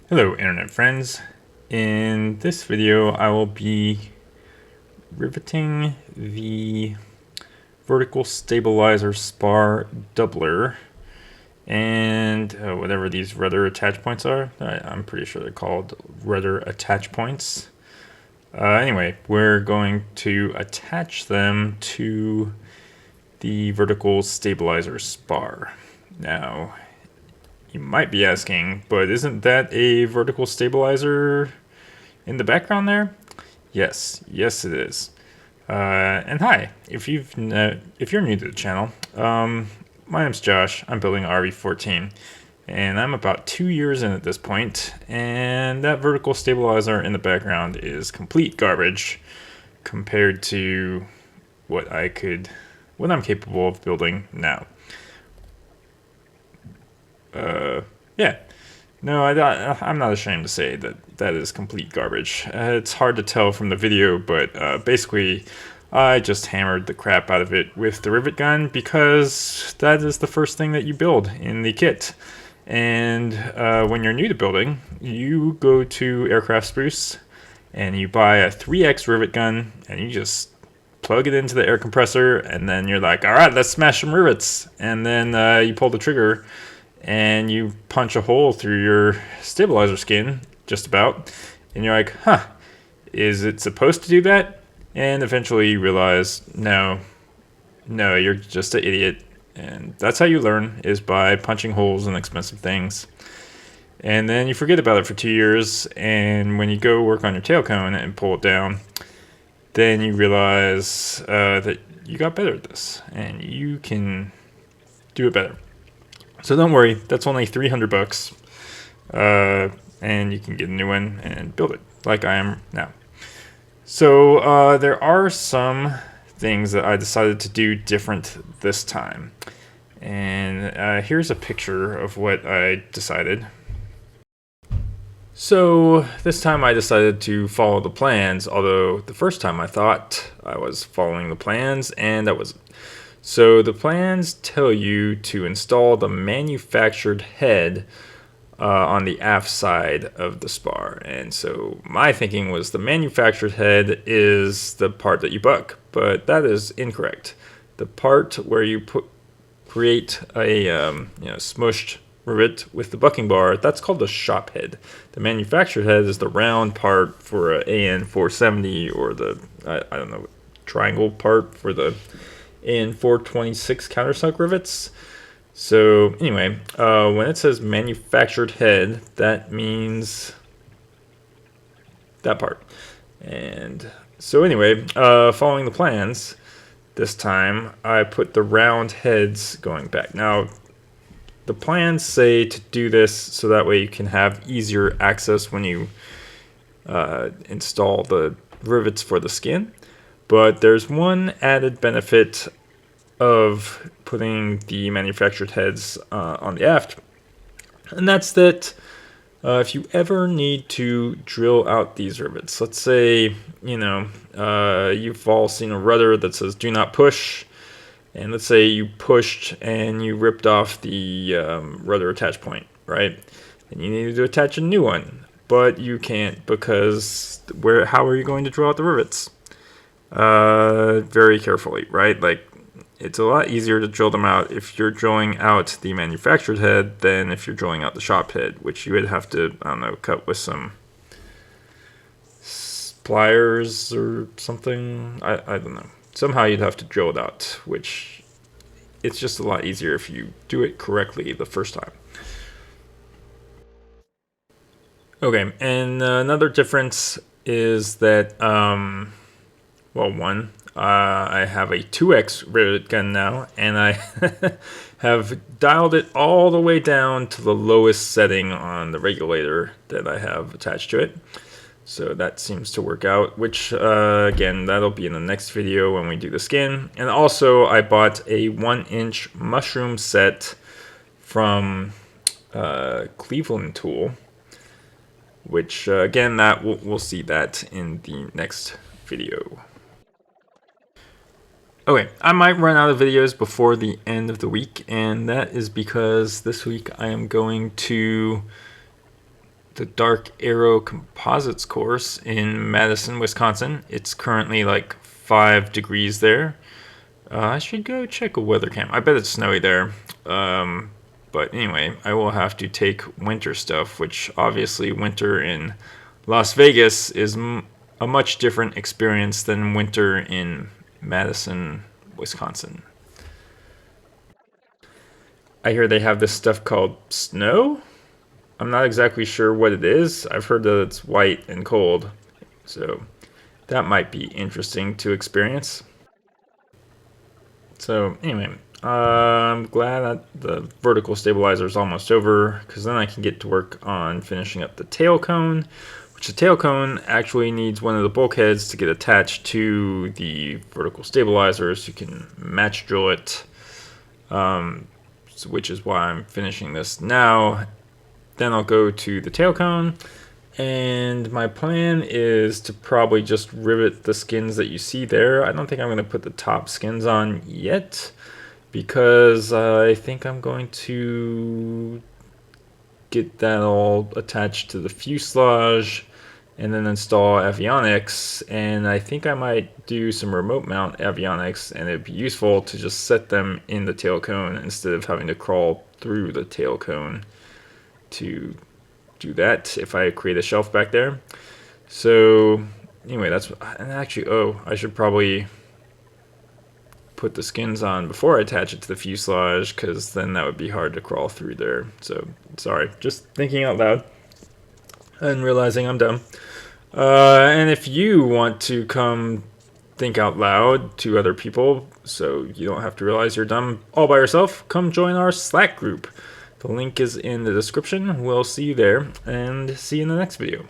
Hello internet friends. In this video I will be riveting the vertical stabilizer spar doubler and whatever these rudder attach points are. I'm pretty sure they're called rudder attach points. Anyway, we're going to attach them to the vertical stabilizer spar. Now, you might be asking, but isn't that a vertical stabilizer in the background there? Yes, it is. And hi, if you're new to the channel, my name's Josh. I'm building an RV-14, and I'm about 2 years in at this point, and that vertical stabilizer in the background is complete garbage compared to what I'm capable of building now. Yeah. No, I'm not ashamed to say that is complete garbage. It's hard to tell from the video, but basically I just hammered the crap out of it with the rivet gun because that is the first thing that you build in the kit. And when you're new to building, you go to Aircraft Spruce and you buy a 3X rivet gun and you just plug it into the air compressor, and then you're like, all right, let's smash some rivets. And then you pull the trigger and you punch a hole through your stabilizer skin, just about, and you're like, huh, is it supposed to do that? And eventually you realize, no, you're just an idiot. And that's how you learn, is by punching holes in expensive things. And then you forget about it for 2 years, and when you go work on your tail cone and pull it down, then you realize that you got better at this, and you can do it better. So don't worry, that's only 300 bucks, and you can get a new one and build it like I am now. So there are some things that I decided to do different this time, and here's a picture of what I decided. So this time I decided to follow the plans, although the first time I thought I was following the plans, and that wasn't. So the plans tell you to install the manufactured head on the aft side of the spar. And so my thinking was the manufactured head is the part that you buck, but that is incorrect. The part where you create a smushed rivet with the bucking bar, that's called the shop head. The manufactured head is the round part for an AN470, or the I don't know, triangle part for the AN426 countersunk rivets. So anyway, when it says manufactured head, that means that part. And so anyway, following the plans, this time I put the round heads going back. Now, the plans say to do this so that way you can have easier access when you install the rivets for the skin. But there's one added benefit of putting the manufactured heads on the aft, and that's that if you ever need to drill out these rivets, let's say you've all seen a rudder that says do not push, and let's say you pushed and you ripped off the rudder attach point, right? And you need to attach a new one, but you can't, because how are you going to drill out the rivets? Very carefully, right? Like, it's a lot easier to drill them out if you're drilling out the manufactured head than if you're drilling out the shop head, which you would have to, I don't know, cut with some pliers or something. I don't know. Somehow you'd have to drill it out, which it's just a lot easier if you do it correctly the first time. Okay, and another difference is that, I have a 2X rivet gun now, and I have dialed it all the way down to the lowest setting on the regulator that I have attached to it. So that seems to work out, which, again, that'll be in the next video when we do the skin. And also, I bought a 1-inch mushroom set from Cleveland Tool, which, again, that we'll see that in the next video. Okay, I might run out of videos before the end of the week, and that is because this week I am going to the Dark Arrow Composites course in Madison, Wisconsin. It's currently like 5 degrees there. I should go check a weather cam. I bet it's snowy there. But anyway, I will have to take winter stuff, which obviously winter in Las Vegas is a much different experience than winter in Madison, Wisconsin. I hear they have this stuff called snow. I'm not exactly sure what it is. I've heard that it's white and cold, so that might be interesting to experience. So anyway, I'm glad that the vertical stabilizer is almost over, because then I can get to work on finishing up the tail cone, which the tail cone actually needs one of the bulkheads to get attached to the vertical stabilizer so you can match drill it, which is why I'm finishing this now. Then I'll go to the tail cone, and my plan is to probably just rivet the skins that you see there. I don't think I'm going to put the top skins on yet, because I think I'm going to get that all attached to the fuselage and then install avionics, and I think I might do some remote mount avionics, and it'd be useful to just set them in the tail cone instead of having to crawl through the tail cone to do that if I create a shelf back there. So anyway, that's, and actually, I should probably put the skins on before I attach it to the fuselage, because then that would be hard to crawl through there. So sorry, just thinking out loud and realizing I'm dumb. And if you want to come think out loud to other people so you don't have to realize you're dumb all by yourself, come join our Slack group. The link is in the description. We'll see you there, and see you in the next video.